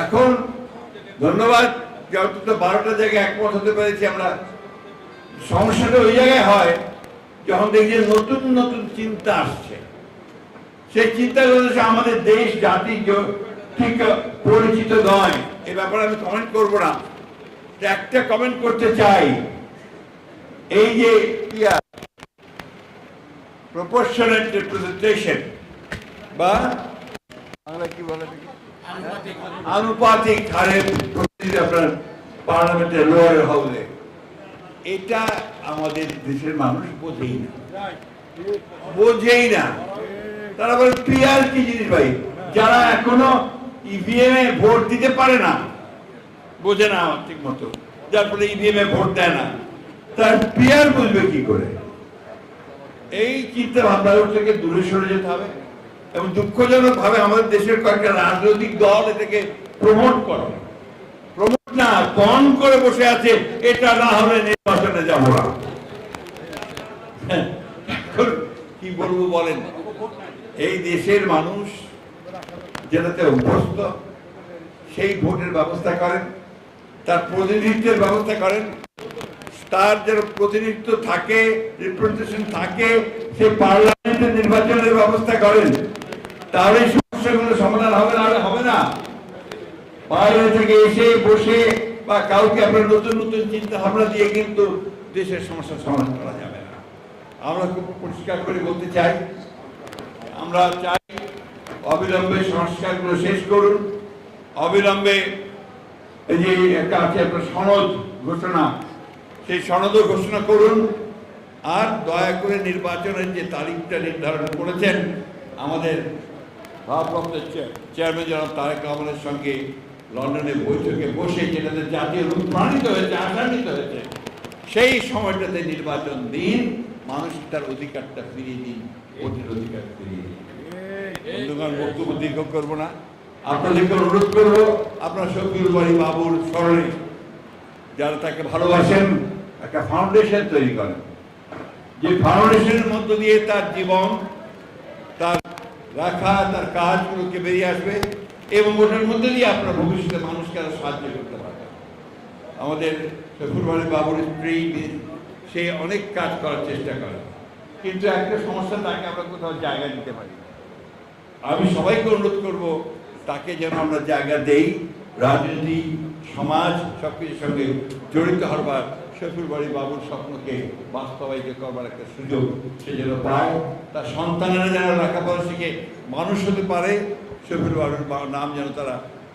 এখন ধন্যবাদ যে অন্তত 12টা জায়গায় একমত হতে পেরেছি আমরা। সমস্যাটা ওই জায়গায় হয় যখন দেখি যে নতুন নতুন চিন্তা আসছে, সেই চিন্তাগুলো আমাদের দেশ জাতি ঠিক পরিচিত নয়। এ ব্যাপারে আমি কমেন্ট করব না, একটা কমেন্ট করতে চাই। এই যে প্রপোর্শনাল রিপ্রেজেন্টেশন বা বাংলা কি বলে আনুপাতিক হারে প্রতিনিধি আপনার পার্লামেন্টের লোয়ার হাউসে, এটা আমাদের দেশের মানুষ বোঝেই না। তারা বলে পিআর কি জিনিস ভাই? যারা এখনো ইভিএম এ ভোট দিতে পারে না, বোঝে না ঠিক মতো, যার ফলে ইভিএম এ ভোট দেয় না, তার পিআর বুঝবে কি করে? এই চিন্তা ভাবনা থেকে দূরে সরে যেতে হবে। এবং দুঃখজনক ভাবে আমাদের দেশের কয়েকটা রাজনৈতিক দল এটাকে প্রমোট করে, প্রমোট না বন করে বসে আছে, এটা না হলে নির্বাচনে যাব না। কি বলবো বলেন? এই দেশের মানুষ যেটাতে অভ্যস্ত সেই ভোটের ব্যবস্থা করেন, তার প্রতিনিধিত্বের ব্যবস্থা করেন, তার যে প্রতিনিধিত্ব থাকে, রিপ্রেজেন্টেশন থাকে, সে পার্লামেন্টের নির্বাচনের ব্যবস্থা করেন। তাহলে সমস্যাগুলো সমাধান হবে না, হবে না। বাইরে থেকে এসে বসে বা কাউকে আপনার নতুন নতুন চিন্তা ভাবনা দিয়ে কিন্তু দেশের সমস্যার সমাধান করা যাবে না। আমরা খুব পরিষ্কার করে বলতে চাই, আমরা চাই অবিলম্বে সংস্কারগুলো শেষ করুন, অবিলম্বে এই যে একটা আছে আপনার সনদ ঘোষণা, সেই সনদও ঘোষণা করুন। আর দয়া করে নির্বাচনের যে তারিখটা নির্ধারণ করেছেন আমাদের ভারপ্রাপ্ত চেয়ারম্যান জনাব তারেক রহমানের সঙ্গে লন্ডনে বৈঠকে বসে, যেটাতে জাতীয় অনুপ্রাণিত হয়েছে, আশান্বিত হয়েছে, সেই সময়টাতে নির্বাচন দিন, মানুষ তার অধিকারটা ফিরিয়ে দিন, ভোটের অধিকার ফিরিয়ে দিন। বন্ধুগণ, বক্তব্য দীর্ঘ করবো না, আপনাদেরকে অনুরোধ করবো আপনার শফিউল বারী বাবুর স্মরণে যারা তাকে ভালোবাসেন একটা ফাউন্ডেশন তৈরি করেন, যে ফাউন্ডেশনের মধ্য দিয়ে তার জীবন, তার রাখা, তার কাজগুলোকে বেরিয়ে আসবে এবং ওটার মধ্যে দিয়ে আপনার ভবিষ্যতে মানুষকে আরো সাহায্য করতে পারবে। আমাদের শফিউল বারী বাবুর স্ত্রী, সে অনেক কাজ করার চেষ্টা করে, কিন্তু একটা সমস্যা, তাকে আমরা কোথাও জায়গা দিতে পারি। আমি সবাইকে অনুরোধ করব তাকে যেন আমরা জায়গা দেই, রাজনীতি, সমাজ সবকিছুর সঙ্গে জড়িত হবার, শফিউল বারী বাবুর স্বপ্নকে বাস্তবায়িত করবার একটা সুযোগ সে যেন পায়, তার সন্তানেরা যেন লেখাপড়া শিখে মানুষ হতে পারে, শফিউল বারীর নাম যেন তারা